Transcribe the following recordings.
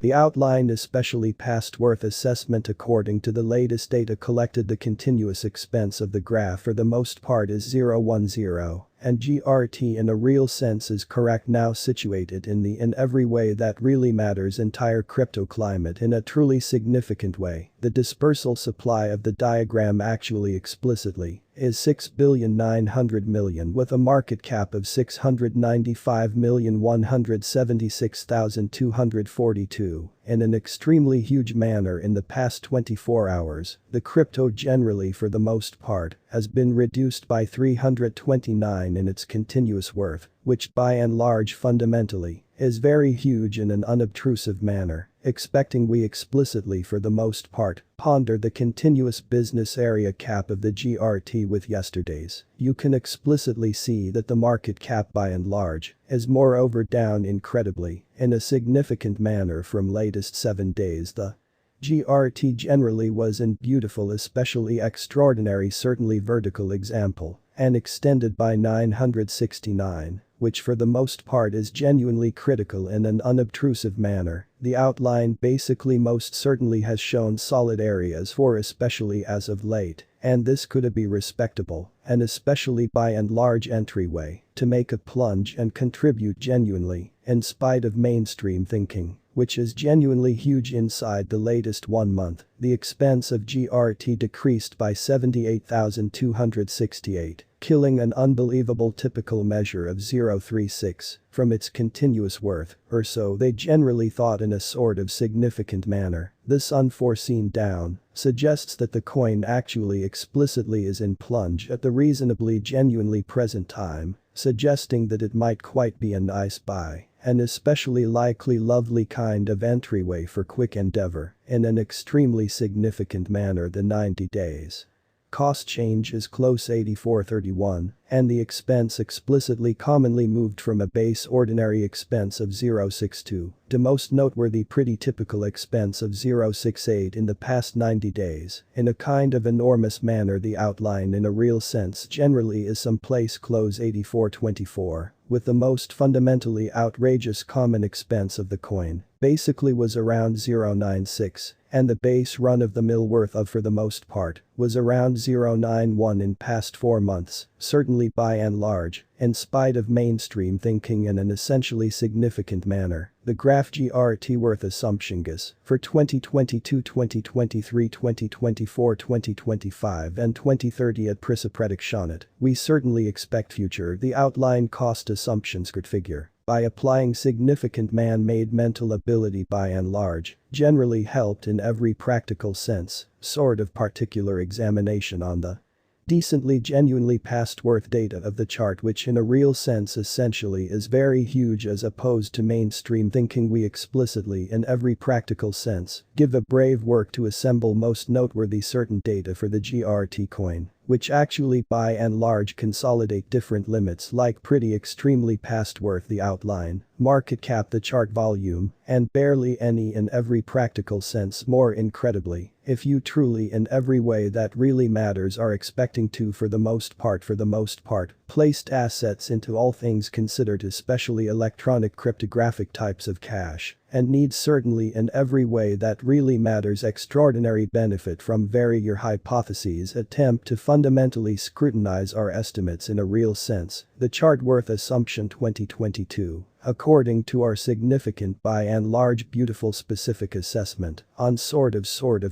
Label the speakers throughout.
Speaker 1: The outline especially past worth assessment according to the latest data collected. The continuous expense of the graph for the most part is 010 and GRT in a real sense is correct now situated in every way that really matters entire crypto climate in a truly significant way. The dispersal supply of the diagram actually explicitly is 6,900,000,000 with a market cap of 695,176,242 in an extremely huge manner in the past 24 hours. The crypto generally for the most part has been reduced by 329 in its continuous worth, which by and large fundamentally is very huge in an unobtrusive manner. Expecting we explicitly for the most part ponder the continuous business area cap of the GRT with yesterday's. You can explicitly see that the market cap by and large is moreover down incredibly in a significant manner from latest 7 days. The GRT generally was in beautiful especially extraordinary certainly vertical example and extended by 969. Which for the most part is genuinely critical in an unobtrusive manner. The outline basically most certainly has shown solid areas for especially as of late, and this could be respectable, and especially by and large entryway, to make a plunge and contribute genuinely, in spite of mainstream thinking, which is genuinely huge inside the latest 1 month. The expense of GRT decreased by 78,268. Killing an unbelievable typical measure of 0.36 from its continuous worth, or so they generally thought in a sort of significant manner. This unforeseen down suggests that the coin actually explicitly is in plunge at the reasonably genuinely present time, suggesting that it might quite be a nice buy, an especially likely lovely kind of entryway for quick endeavor in an extremely significant manner. The 90 days. Cost change is close 84.31 and the expense explicitly commonly moved from a base ordinary expense of 0.62 to most noteworthy pretty typical expense of 0.68 in the past 90 days. In a kind of enormous manner the outline in a real sense generally is someplace close 84.24 with the most fundamentally outrageous common expense of the coin basically was around 0.96 and the base run-of-the-mill worth of for the most part was around 0.91 in past 4 months, certainly by and large, in spite of mainstream thinking in an essentially significant manner. The graph GRT worth assumption guess for 2022, 2023, 2024, 2025 and 2030 at prediction. We certainly expect future the outline cost assumptions could figure. By applying significant man-made mental ability by and large, generally helped in every practical sense, sort of particular examination on the decently genuinely past worth data of the chart which in a real sense essentially is very huge as opposed to mainstream thinking. We explicitly in every practical sense give a brave work to assemble most noteworthy certain data for the GRT coin, which actually by and large consolidate different limits like pretty extremely past worth the outline, market cap the chart volume, and barely any in every practical sense more incredibly, if you truly in every way that really matters are expecting to for the most part placed assets into all things considered especially electronic cryptographic types of cash, and needs certainly in every way that really matters extraordinary benefit from very your hypotheses attempt to fundamentally scrutinize our estimates in a real sense. The chart worth assumption 2022. According to our significant by and large beautiful specific assessment on sort of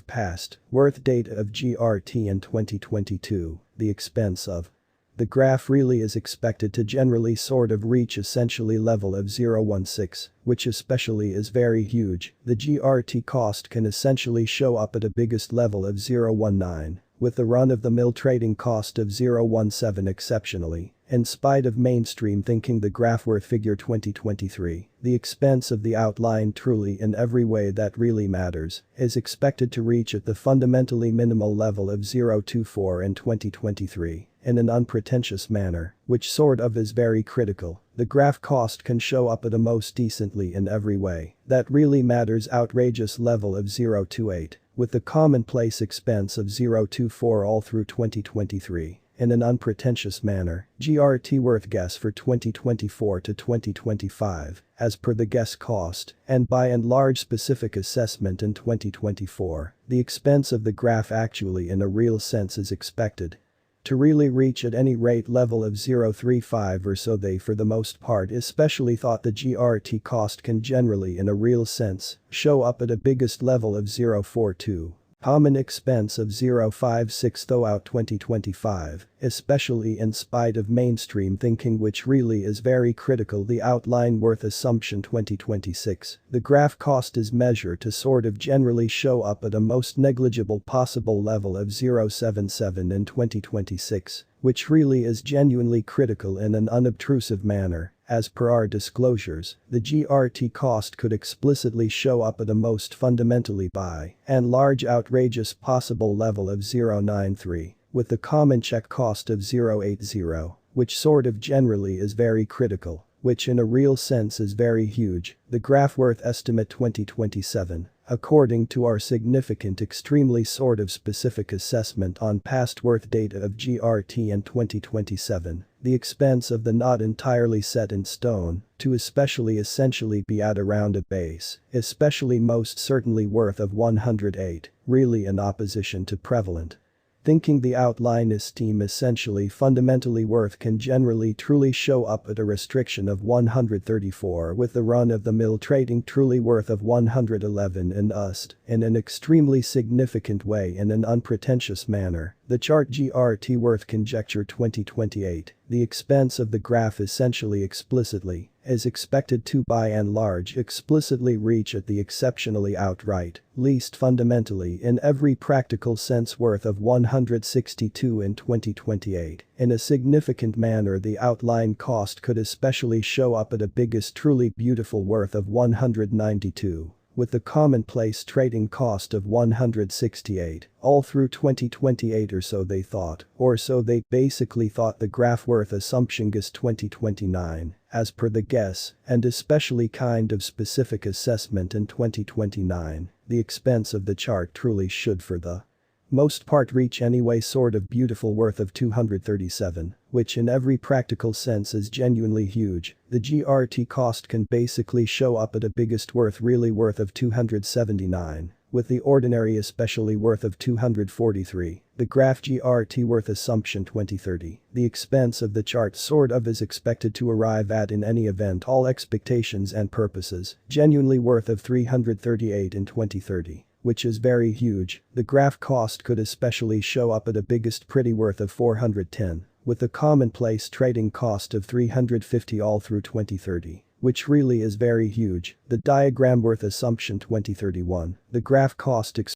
Speaker 1: past worth data of GRT in 2022, the expense of the graph really is expected to generally sort of reach essentially level of 0.16, which especially is very huge. The GRT cost can essentially show up at a biggest level of 0.19, with the run-of-the-mill trading cost of 0.17 exceptionally. In spite of mainstream thinking the graph worth figure 2023, the expense of the outline truly in every way that really matters is expected to reach at the fundamentally minimal level of 0.24 in 2023. In an unpretentious manner, which sort of is very critical, the graph cost can show up at a most decently in every way that really matters outrageous level of 0.28, with the commonplace expense of 0.24 all through 2023. in an unpretentious manner, GRT worth guess for 2024 to 2025, as per the guess cost, and by and large specific assessment in 2024, the expense of the graph actually in a real sense is expected to really reach at any rate level of 0.35 or so. They for the most part especially thought the GRT cost can generally in a real sense show up at a biggest level of 0.42. Common expense of 0.56 throughout 2025, especially in spite of mainstream thinking which really is very critical. The outline worth assumption 2026, the graph cost is measured to sort of generally show up at a most negligible possible level of 0.77 in 2026, which really is genuinely critical in an unobtrusive manner. As per our disclosures, the GRT cost could explicitly show up at a most fundamentally by and large outrageous possible level of 0.93, with the common check cost of 0.80, which sort of generally is very critical, which in a real sense is very huge. The graph worth estimate 2027. According to our significant extremely sort of specific assessment on past worth data of GRT in 2027, the expense of the not entirely set in stone to especially essentially be at around a base, especially most certainly worth of 108, really in opposition to prevalent thinking. The outline esteem essentially fundamentally worth can generally truly show up at a restriction of 134 with the run-of-the-mill trading truly worth of 111 and UST in an extremely significant way in an unpretentious manner. The chart GRT worth conjecture 2028, the expense of the graph essentially explicitly is expected to by and large explicitly reach at the exceptionally outright, least fundamentally in every practical sense worth of 162 in 2028. In a significant manner the outline cost could especially show up at a biggest truly beautiful worth of 192. With the commonplace trading cost of 168, all through 2028 or so they thought, or so they basically thought. The graph worth assumption is 2029, as per the guess, and especially kind of specific assessment in 2029, the expense of the chart truly should for the most part reach anyway sort of beautiful worth of 237, which in every practical sense is genuinely huge. The GRT cost can basically show up at a biggest worth really worth of 279, with the ordinary especially worth of 243. The graph GRT worth assumption 2030, the expense of the chart sort of is expected to arrive at in any event all expectations and purposes, genuinely worth of 338 in 2030. Which is very huge. The graph cost could especially show up at a biggest pretty worth of 410, with the commonplace trading cost of 350 all through 2030, which really is very huge. The diagram worth assumption 2031, the graph cost